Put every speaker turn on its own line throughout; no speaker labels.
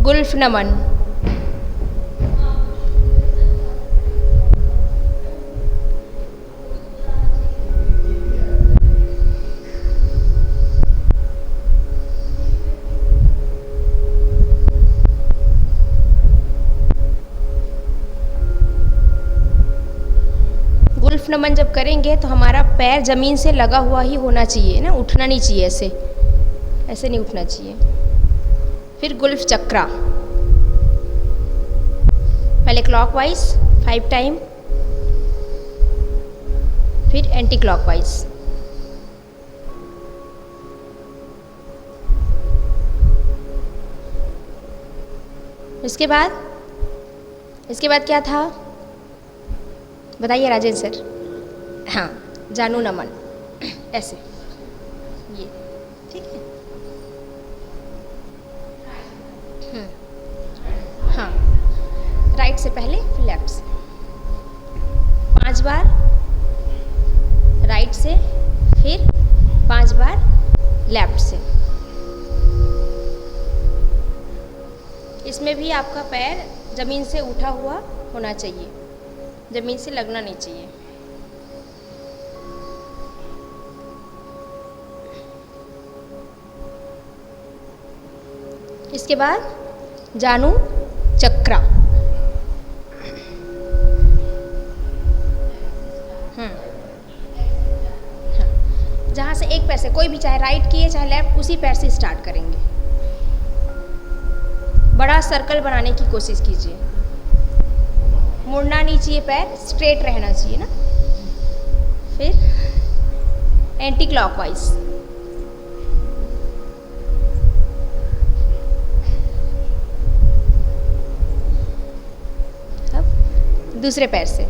Gulf नमन। Gulf नमन जब करेंगे तो हमारा पैर ज़मीन से लगा हुआ ही होना चाहिए ना, उठना नहीं चाहिए, ऐसे ऐसे नहीं उठना चाहिए। फिर गुल्फ चक्रा, पहले क्लॉकवाइज 5 टाइम, फिर एंटी क्लॉकवाइज। इसके बाद क्या था बताइए राजेंद्र सर। हाँ, जानू नमन, ऐसे, ये ठीक है। हाँ, राइट से पहले फिर लेफ्ट से 5 बार, राइट से फिर 5 बार लेफ्ट से। इसमें भी आपका पैर ज़मीन से उठा हुआ होना चाहिए, ज़मीन से लगना नहीं चाहिए। इसके बाद जानू चक्रा। हाँ, जहाँ से एक पैर से, कोई भी चाहे राइट किए चाहे लेफ्ट, उसी पैर से स्टार्ट करेंगे। बड़ा सर्कल बनाने की कोशिश कीजिए, मुड़ना नहीं चाहिए, पैर स्ट्रेट रहना चाहिए ना। फिर एंटी क्लॉकवाइज, अब दूसरे पैर से।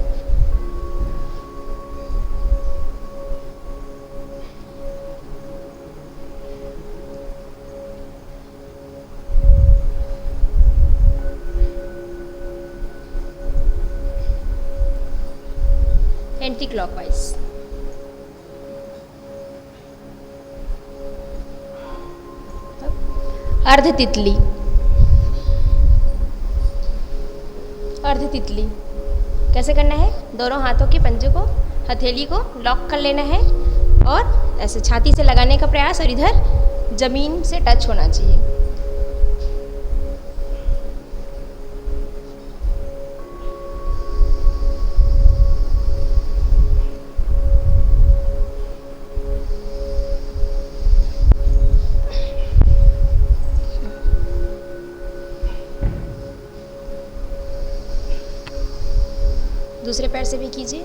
Anti clockwise. अर्ध तितली, अर्ध तितली कैसे करना है? दोनों हाथों के पंजे को, हथेली को लॉक कर लेना है और ऐसे छाती से लगाने का प्रयास, और इधर जमीन से टच होना चाहिए। दूसरे पैर से भी कीजिए।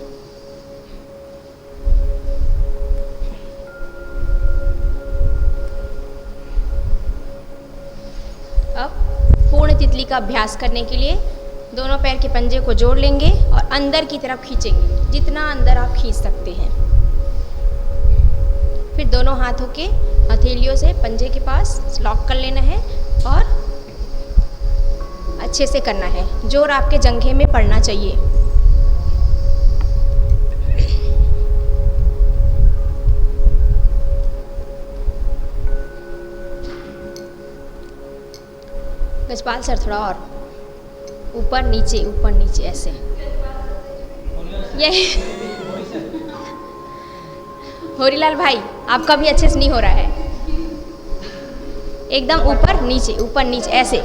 अब पूर्ण तितली का अभ्यास करने के लिए दोनों पैर के पंजे को जोड़ लेंगे और अंदर की तरफ खींचेंगे, जितना अंदर आप खींच सकते हैं। फिर दोनों हाथों के हथेलियों से पंजे के पास लॉक कर लेना है और अच्छे से करना है। जोर आपके जंघे में पड़ना चाहिए। गजपाल सर थोड़ा और ऊपर नीचे ऐसे, ये होरीलाल भाई आपका भी अच्छे से नहीं हो रहा है। एकदम ऊपर नीचे ऐसे।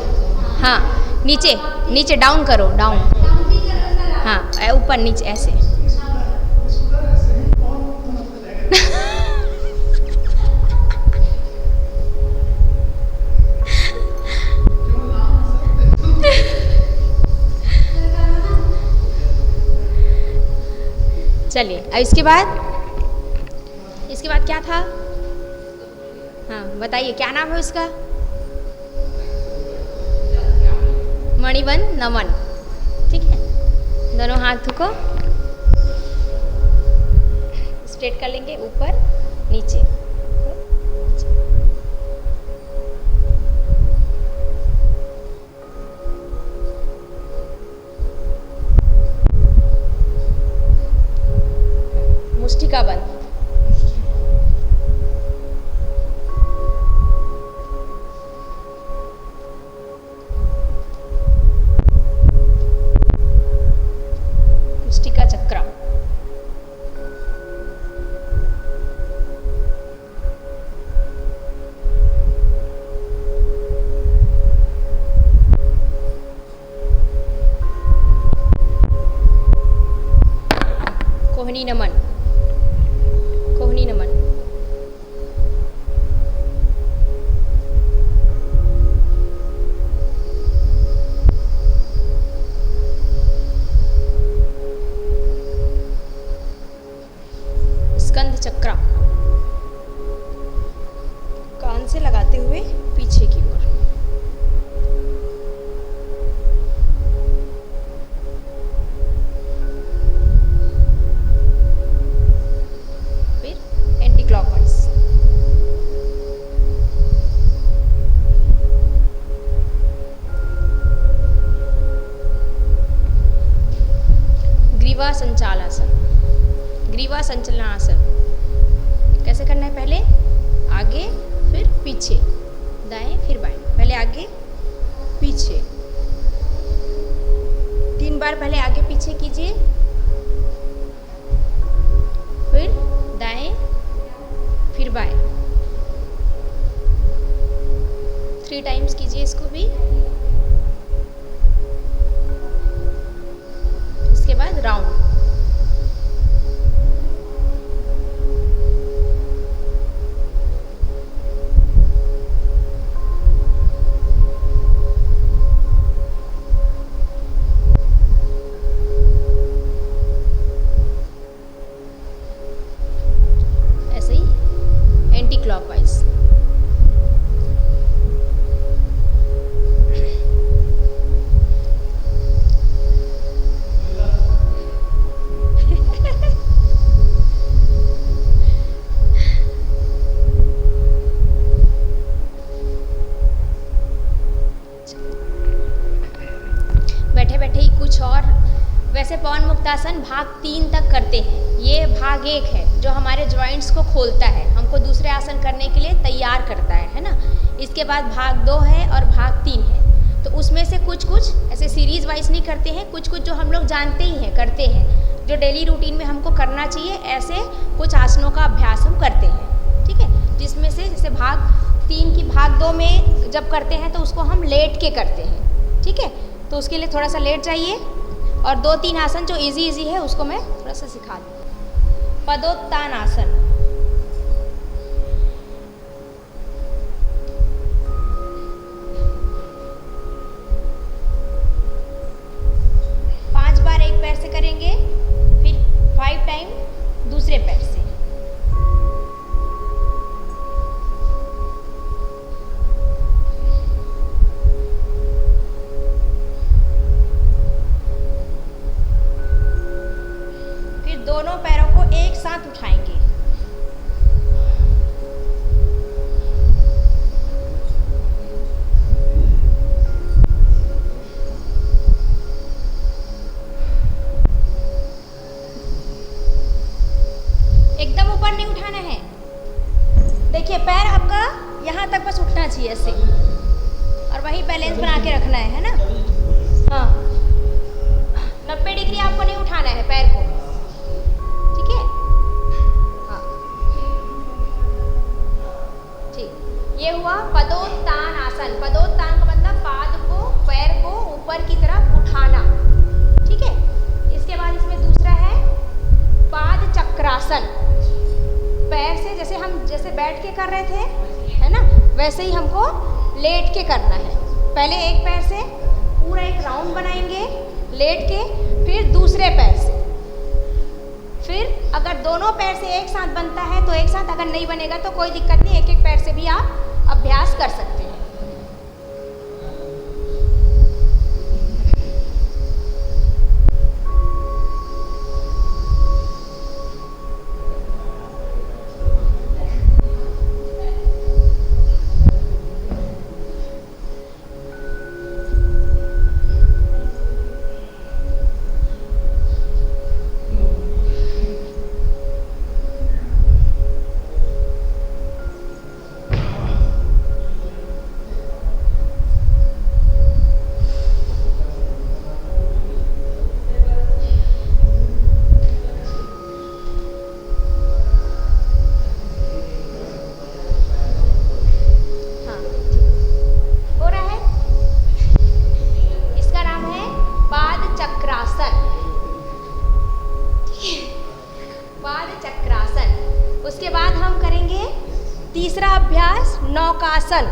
हाँ, नीचे डाउन करो, डाउन। हाँ, ऊपर नीचे ऐसे। चलिए, अब इसके बाद क्या था? हाँ बताइए, क्या नाम है उसका? मणिबंध नमन, ठीक है। दोनों हाथों को स्ट्रेट कर लेंगे, ऊपर नीचे। मुष्टिका बंद। कोहनी नमन, कोहनी नमन। स्कंद चक्रा, कान से लगाते हुए पीछे की ओर। फिर एंटी क्लॉकवाइज। ग्रीवा संचालासन, ग्रीवा संचलनासन। कैसे करना है? पहले आगे फिर पीछे, दाएं फिर बाएं, पहले आगे पीछे। 3 बार पहले आगे पीछे कीजिए, फिर दाएं फिर बाएं। 3 टाइम्स कीजिए इसको भी। इसके बाद राउंड। क्लॉकवाइज। बैठे बैठे ही कुछ और। वैसे पवन मुक्तासन भाग 3 तक करते हैं। ये भाग 1 है जो हमारे जॉइंट्स को खोलता है, हमको दूसरे आसन करने के लिए तैयार करता है ना। इसके बाद भाग 2 है और भाग 3 है। तो उसमें से कुछ कुछ ऐसे सीरीज वाइज नहीं करते हैं, कुछ कुछ जो हम लोग जानते ही हैं करते हैं, जो डेली रूटीन में हमको करना चाहिए, ऐसे कुछ आसनों का अभ्यास हम करते हैं। ठीक है, जिसमें से जैसे भाग 3 की भाग 2 में जब करते हैं तो उसको हम लेट के करते हैं। ठीक है, तो उसके लिए थोड़ा सा लेट जाइए और 2-3 आसन जो इजी है उसको मैं थोड़ा सा सिखा दूँ। पदोत्तान आसन, पांच बार एक पैर से करेंगे, फिर 5 टाइम दूसरे पैर से। फिर दोनों पैरों को एक साथ उठाएंगे। एकदम ऊपर नहीं उठाना है। देखिए पैर आपका यहाँ तक बस उठना चाहिए ऐसे, और वही बैलेंस बना के रखना है ना। हाँ, 90 डिग्री आपको नहीं उठाना है पैर को। ठीक है, हाँ ठीक। ये हुआ पदोत्तान आसन। पदोत्तान का मतलब पाद को, पैर को ऊपर की तरफ उठाना। ठीक है, इसके बाद इसमें दूसरा है पाद चक्रासन। पैर से जैसे बैठ के कर रहे थे है ना, वैसे ही हमको लेट के करना है। पहले एक पैर से पूरा एक राउंड बनाएंगे लेट के, फिर दूसरे पैर से। फिर अगर दोनों पैर से एक साथ बनता है तो एक साथ, अगर नहीं बनेगा तो कोई दिक्कत नहीं, एक एक पैर से भी आप अभ्यास कर सकते हैं। तीसरा अभ्यास नौकासन।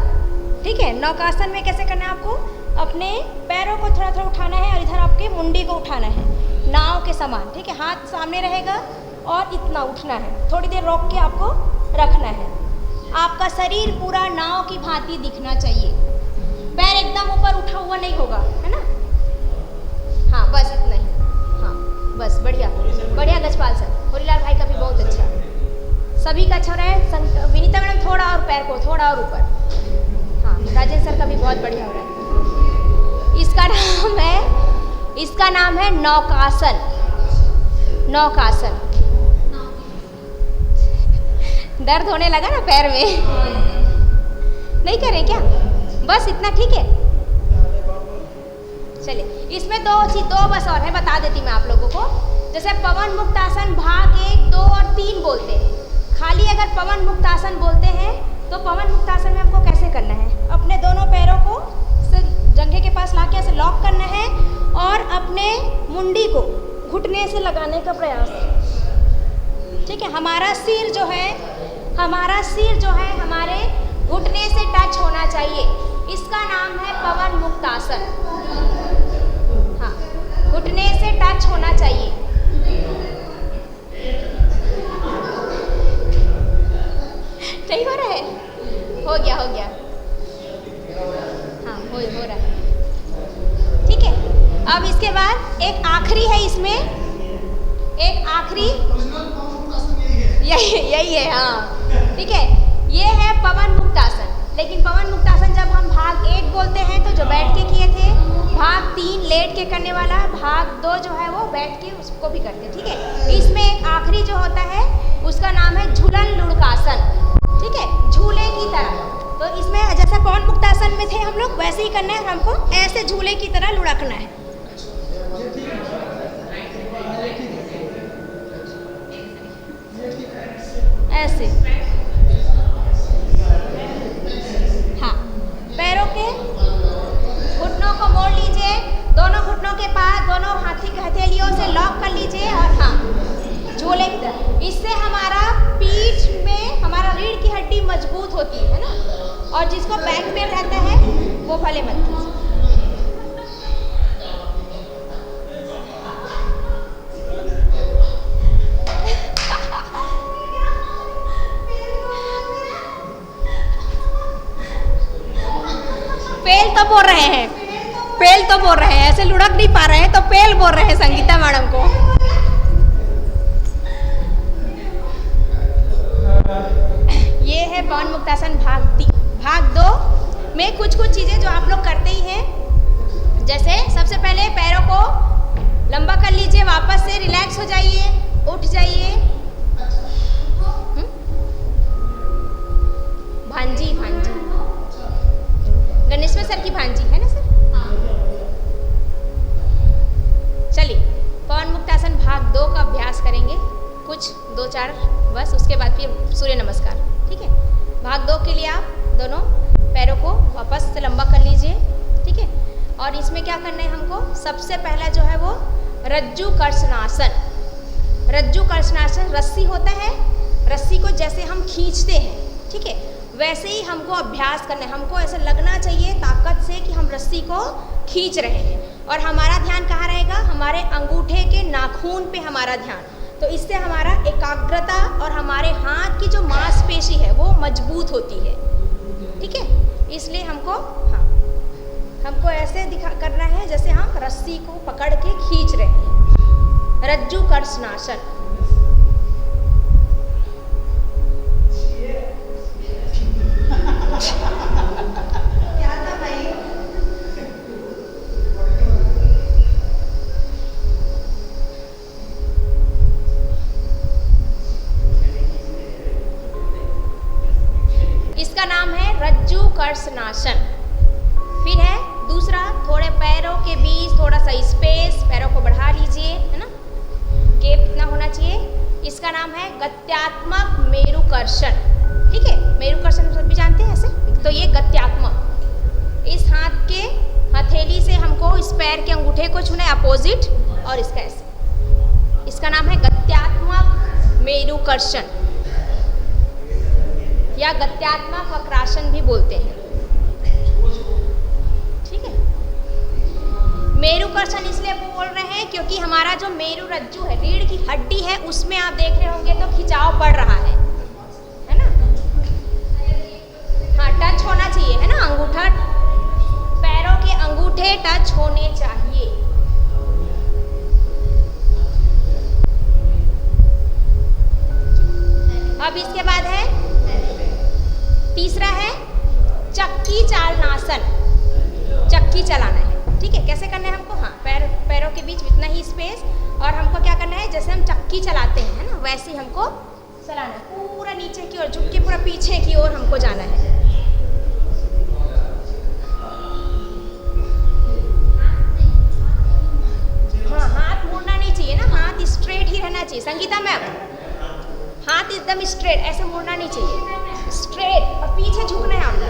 ठीक है, नौकासन में कैसे करना है आपको, अपने पैरों को थोड़ा थोड़ा उठाना है और इधर आपके मुंडी को उठाना है नाव के समान। ठीक है, हाथ सामने रहेगा और इतना उठना है, थोड़ी देर रोक के आपको रखना है। आपका शरीर पूरा नाव की भांति दिखना चाहिए, पैर एकदम ऊपर उठा हुआ नहीं होगा, है ना। हाँ बस इतना ही, हाँ बस, बढ़िया बढ़िया गजपाल सर, होरीलाल भाई का भी बहुत अच्छा, सभी का अच्छा रहा है। विनीता मैडम थोड़ा और पैर को थोड़ा और ऊपर, हाँ राजेंद्र सर का भी बहुत बढ़िया हो रहा है। इसका नाम है नौकासन। नौकासन। दर्द होने लगा ना पैर में, नहीं करें क्या, बस इतना ठीक है। चलिए, इसमें दो बस और है, बता देती मैं आप लोगों को। जैसे पवन मुक्तासन भाग 1, 2 और 3 बोलते हैं, खाली अगर पवन मुक्तासन बोलते हैं तो पवन मुक्तासन में हमको कैसे करना है, अपने दोनों पैरों को जंघे के पास लाके ऐसे लॉक करना है और अपने मुंडी को घुटने से लगाने का प्रयास। ठीक है, हमारा सिर जो है हमारे घुटने से टच होना चाहिए, इसका नाम है पवन मुक्तासन। हाँ, घुटने से टच होना चाहिए। नहीं हो रहा है, हो गया, हाँ हो रहा है। ठीक है, अब इसके बाद एक आखिरी है, इसमें एक आखिरी यही है, हाँ ठीक है, ये है पवन मुक्तासन। लेकिन पवन मुक्तासन जब हम भाग 1 बोलते हैं तो जो बैठ के किए थे, भाग 3 लेट के करने वाला, भाग 2 जो है वो बैठ के उसको भी करते हैं। ठीक है, इसमें एक आखिरी जो होता है उसका नाम है झूलन लुढ़कासन। ठीक है, झूले की तरह। तो इसमें जैसा पवन मुक्तासन में थे हम लोग, वैसे ही करना है हमको, ऐसे झूले की तरह लुढ़कना है। ऐसे, हाँ, पैरों के घुटनों को मोड़ लीजिए, दोनों घुटनों के पास दोनों हाथी की हथेलियों से लॉक कर लीजिए और हाँ झूले की तरह। इससे हमारा पीठ में हमारा रीढ़ की हड्डी मजबूत होती है ना, और जिसको बैक पेन रहता है वो भले मत कीजिए। पेल तो बोल रहे हैं, ऐसे लुढ़क नहीं पा रहे हैं तो पेल बोल रहे हैं संगीता मैडम को। ये है पवन मुक्तासन भाग 2 में कुछ चीजें जो आप लोग करते ही हैं। जैसे सबसे पहले पैरों को लंबा कर लीजिए, वापस से रिलैक्स हो जाइए, उठ जाइए। भांजी गणेश्वर सर की भांजी है ना सर। चलिए, पवन मुक्तासन भाग 2 का अभ्यास करेंगे, कुछ 2-4 बस, उसके बाद फिर सूर्य नमस्कार। ठीक है, भाग 2 के लिए आप दोनों पैरों को वापस से लंबा कर लीजिए। ठीक है, और इसमें क्या करना है हमको, सबसे पहला जो है वो रज्जु कर्षणासन। रज्जु कर्षणासन, रस्सी होता है, रस्सी को जैसे हम खींचते हैं, ठीक है, वैसे ही हमको अभ्यास करना है। हमको ऐसा लगना चाहिए ताकत से कि हम रस्सी को खींच रहे हैं, और हमारा ध्यान कहाँ रहेगा, हमारे अंगूठे के नाखून पे हमारा ध्यान। तो इससे हमारा एकाग्रता और हमारे हाथ की जो मांसपेशी है वो मजबूत होती है। ठीक है, इसलिए हमको ऐसे करना है जैसे हम रस्सी को पकड़ के खींच रहे हैं। रज्जु कर्षणासन। इसका नाम है रज्जु कर्षणासन। फिर है दूसरा, थोड़े पैरों के बीच थोड़ा सा स्पेस, पैरों को बढ़ा लीजिए, है ना, गैप कितना होना चाहिए। इसका नाम है गत्यात्मक मेरुकर्षण। ठीक है, मेरुकर्षण सब भी जानते हैं ऐसे, तो ये गत्यात्मक, इस हाथ के हथेली से हमको इस पैर के अंगूठे को छूना है अपोजिट, और इसका ऐसे। इसका नाम है गत्यात्मक मेरुकर्षण, या गत्यात्मक वक्रासन भी बोलते हैं। ठीक है, मेरुकर्षण इसलिए बोल रहे हैं क्योंकि हमारा जो मेरु रज्जु है, रीढ़ की हड्डी है, उसमें आप देख रहे होंगे तो खिंचाव पड़ रहा है ना। हाँ, टच होना चाहिए, है ना, अंगूठा, पैरों के अंगूठे टच होने चाहिए। अब इसके बाद है तीसरा है चक्की चालनासन। चक्की चलाना है, ठीक है, कैसे करना है हमको? हाँ, पैरों के बीच इतना ही स्पेस, और हमको क्या करना है, जैसे हम चक्की चलाते हैं, है ना, वैसे ही हमको चलाना है, पूरा नीचे की ओर झुक के पूरा पीछे की ओर हमको जाना है। हाँ, हाथ मुड़ना नहीं चाहिए ना, हाथ स्ट्रेट ही रहना चाहिए। संगीता मैम, हाथ एकदम स्ट्रेट, ऐसे मुड़ना नहीं चाहिए, स्ट्रेट, और पीछे झुकना है आपको,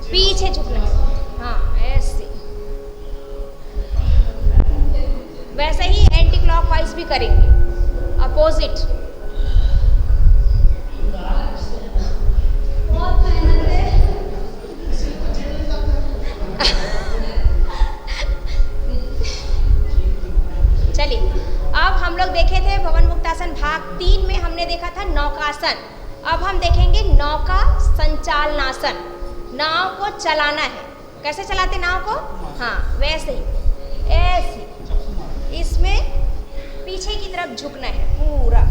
पीछे झुकना है। हाँ, ऐसे, वैसे ही एंटी क्लॉकवाइज भी करेंगे, अपोजिट। चलिए, अब हम लोग देखे थे भवन मुक्तासन भाग 3 में हमने देखा था नौकासन। अब हम देखेंगे नौका संचालनासन। नाव को चलाना है, कैसे चलाते नाव को? हाँ, वैसे ही, ऐसे, इसमें पीछे की तरफ झुकना है पूरा।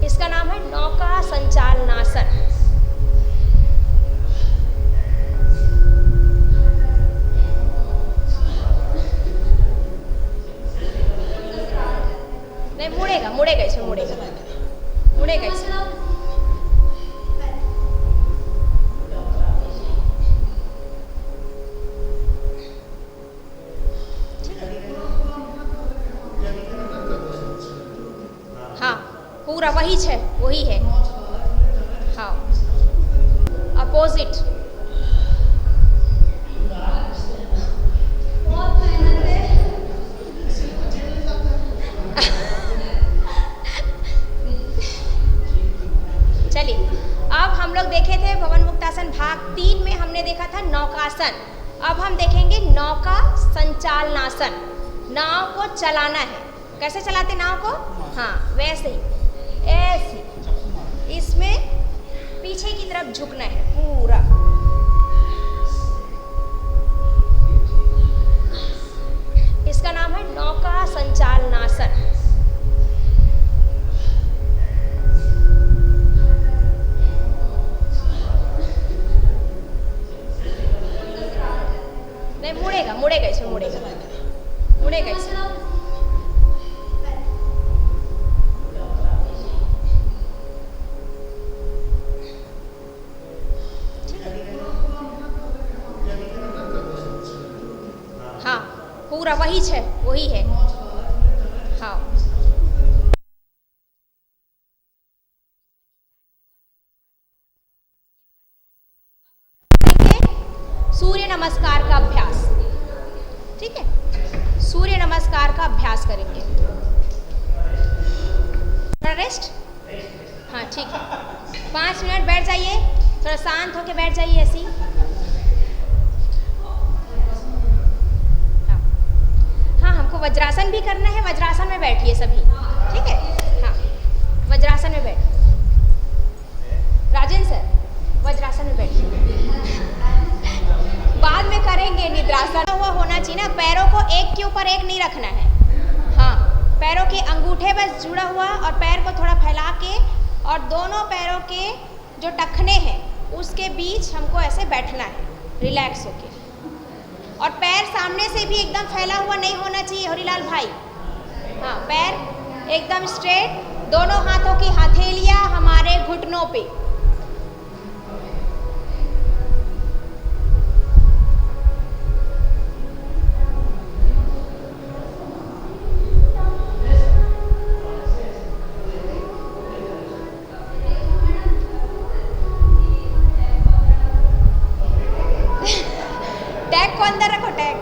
इसका नाम है नौका संचालनासन। नहीं, मुड़ेगा, मुड़ेगा, इसमें मुड़ेगा, मुड़ेगा इसमें। हाँ, पूरा वही है, वही है। हाँ, अपोजिट। चलिए, अब हम लोग देखे थे भवन मुक्तासन भाग 3 में हमने देखा था नौकासन। अब हम देखेंगे नौका संचालनासन। नाव को चलाना है, कैसे चलाते नाव को? हाँ, वैसे ही, ऐसे, इसमें पीछे की तरफ झुकना है पूरा। इसका नाम है नौका संचालनासन। नहीं, मुड़ेगा, मुड़ेगा, इसमें मुड़ेगा, मुड़ेगा इसमें। हाँ, पूरा वही है, वही है। हाँ, सूर्य नमस्कार का अभ्यास। ठीक है, सूर्य नमस्कार का अभ्यास करेंगे। थोड़ा रेस्ट। हाँ, ठीक है, 5 मिनट बैठ जाइए, थोड़ा शांत होके बैठ जाइए ऐसी। हाँ, हमको वज्रासन भी करना है, वज्रासन में बैठिए सभी, ठीक है। हाँ, वज्रासन में बैठ, राजेंद्र सर, वज्रासन में बैठिए। बाद में करेंगे निद्रासन। हुआ होना चाहिए ना, पैरों को एक के ऊपर एक नहीं रखना है। हाँ, पैरों के अंगूठे बस जुड़ा हुआ, और पैर को थोड़ा फैला के, और दोनों पैरों के जो टखने हैं उसके बीच हमको ऐसे बैठना है, रिलैक्स होके। और पैर सामने से भी एकदम फैला हुआ नहीं होना चाहिए हरिलाल भाई। हाँ, पैर एकदम स्ट्रेट, दोनों हाथों की हथेलियाँ हमारे घुटनों पे। टैग को अंदर रखो, टैग।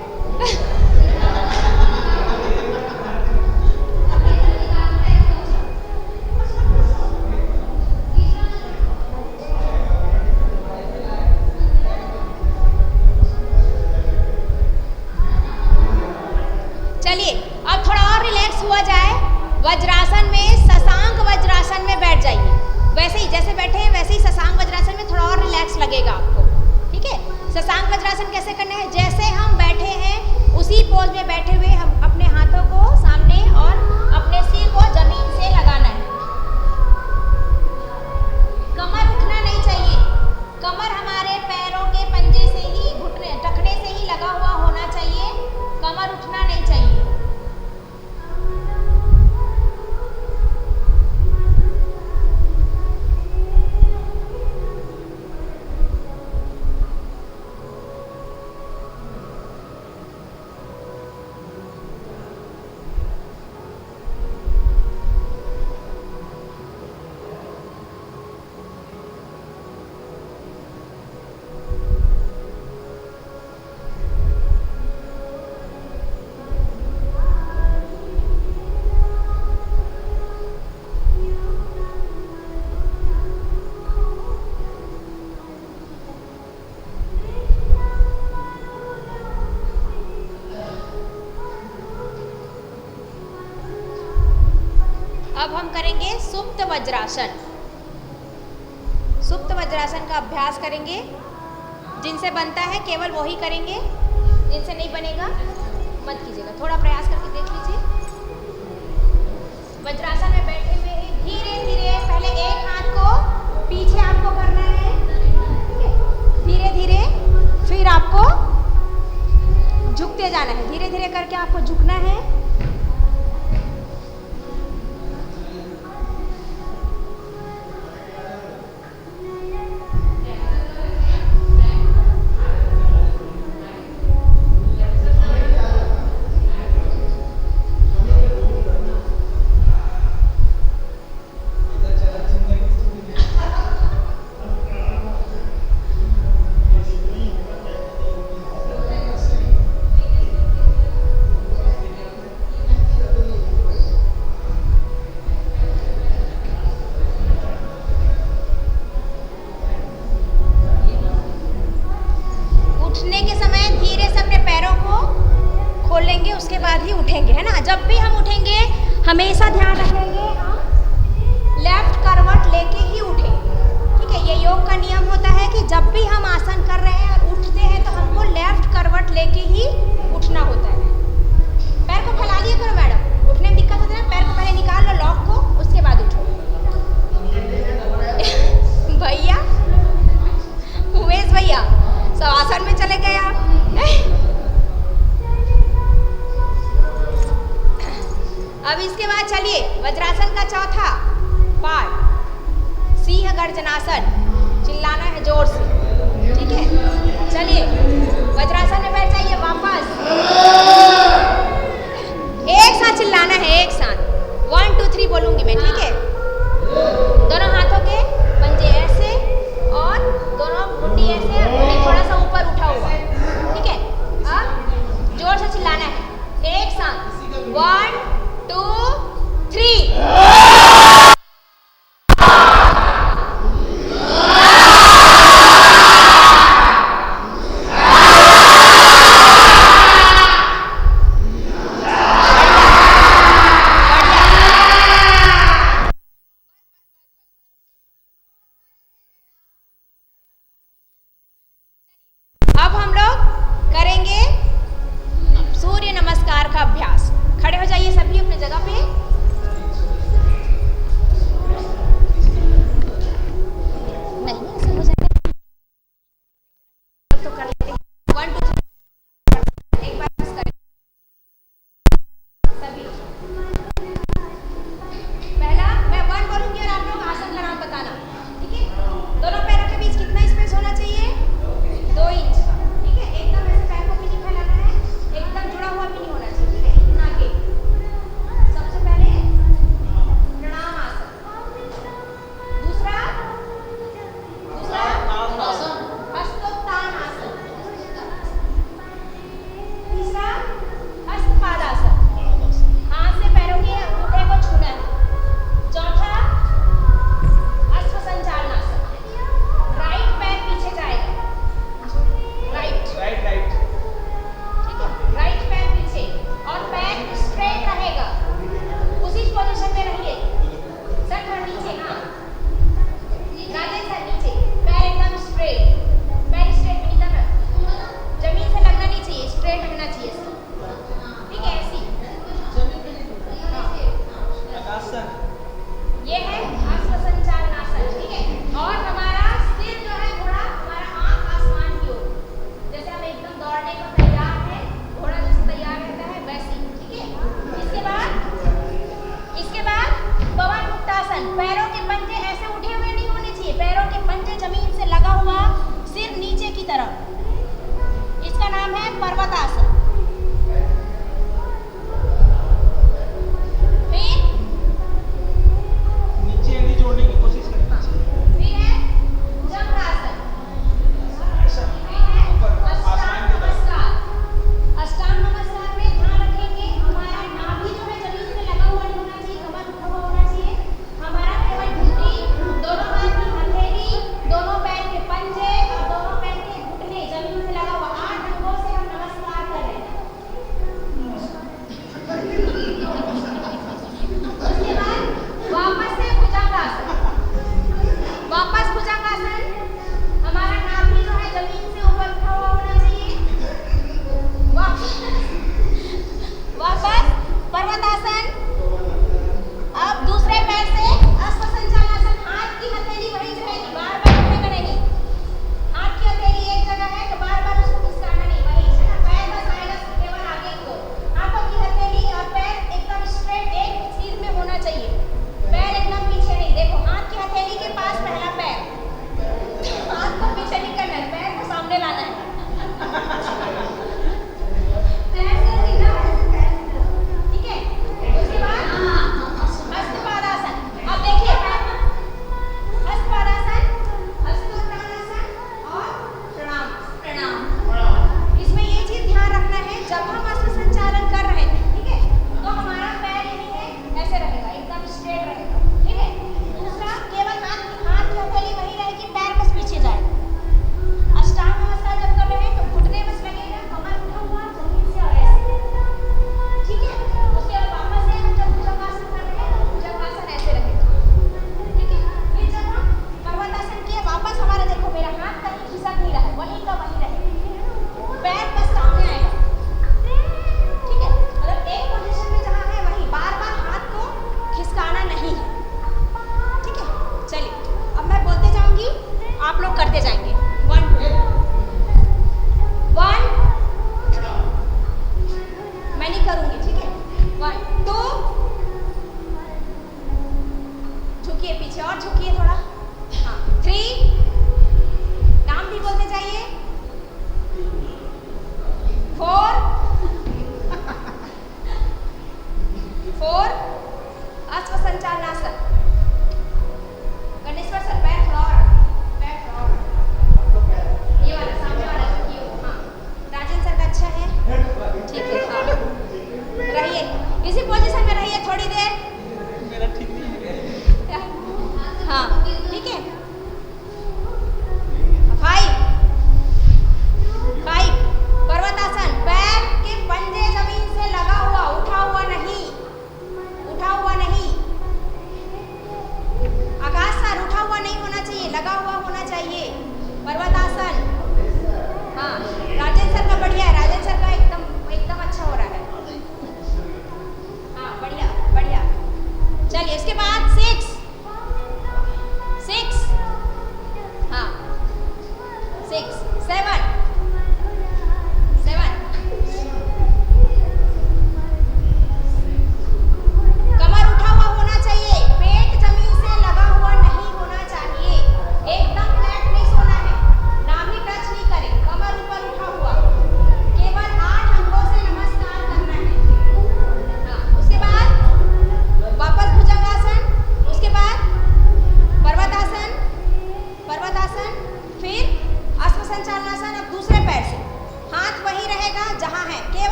वज्रासन में शशांक वज्रासन में बैठ जाइए। वैसे ही जैसे बैठे हैं वैसे ही शशांक वज्रासन में थोड़ा और रिलैक्स लगेगा आपको। ठीक है, शशांक वज्रासन कैसे करना है? जैसे हम बैठे हैं उसी पोज में बैठे हुए हम अपने हाथों को सामने और अपने सिर को जमीन से लगाना है। कमर उठना नहीं चाहिए। कमर हमारे पैरों के पंजे से ही, घुटने टखने से ही लगा हुआ होना चाहिए। कमर उठना नहीं चाहिए। अब हम करेंगे सुप्त वज्रासन। सुप्त वज्रासन का अभ्यास करेंगे। जिनसे बनता है केवल वो ही करेंगे, जिनसे नहीं बनेगा मत कीजिएगा। थोड़ा प्रयास करके देख लीजिए। वज्रासन में बैठे हुए ही धीरे धीरे पहले एक हाथ को पीछे आपको करना है। ठीक है, धीरे धीरे फिर आपको झुकते जाना है। धीरे धीरे करके आपको झुकना है। उठने के समय धीरे से अपने पैरों को खोल लेंगे, उसके बाद ही उठेंगे, है ना। जब भी हम उठेंगे हमेशा ध्यान रखेंगे हम लेफ्ट करवट लेके ही उठेंगे। ठीक है, ये योग का नियम होता है कि जब भी हम आसन कर रहे हैं और उठते हैं तो हमको लेफ्ट करवट लेके ही उठना होता है। पैर को फैला लिया करो मैडम, उठने में दिक्कत होती है ना। पैर को पहले निकाल लो लॉक को, उसके बाद उठो। भैया उमेश भैया सब आसन में चले गए आप। अब इसके बाद चलिए वज्रासन का चौथा पार्ट सिंह गर्जनासन। चिल्लाना है जोर से। ठीक है, चलिए वज्रासन में बैठ जाइए। वापस एक साथ चिल्लाना है, एक साथ 1 2 3 बोलूंगी मैं। ठीक है, दोनों हाथों के पंजे ऐसे और दोनों मुंडी ऐसे और मुंडी थोड़ा सा ऊपर उठा हुआ। ठीक है, अब जोर से चिल्लाना है एक साथ 1 2 3। अब हम लोग करेंगे सूर्य नमस्कार का अभ्यास। खड़े हो जाइए सब। ये है अश्वसंचालनासन, ठीक है। और हमारा सिर जो है घोड़ा, हमारा आंख आसमान की ओर, जैसे हम एकदम दौड़ने को तैयार है, घोड़ा जैसे तैयार रहता है वैसे, ठीक है। इसके बाद पवन मुक्तासन, पैरों के पंजे ऐसे उठे हुए नहीं होने चाहिए, पैरों के पंजे जमीन से लगा हुआ, सिर नीचे की तरफ, इसका नाम है पर्वतासन।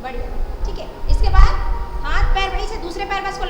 बढ़िया, ठीक है। इसके बाद हाथ पैर वहीं से दूसरे पैर बस को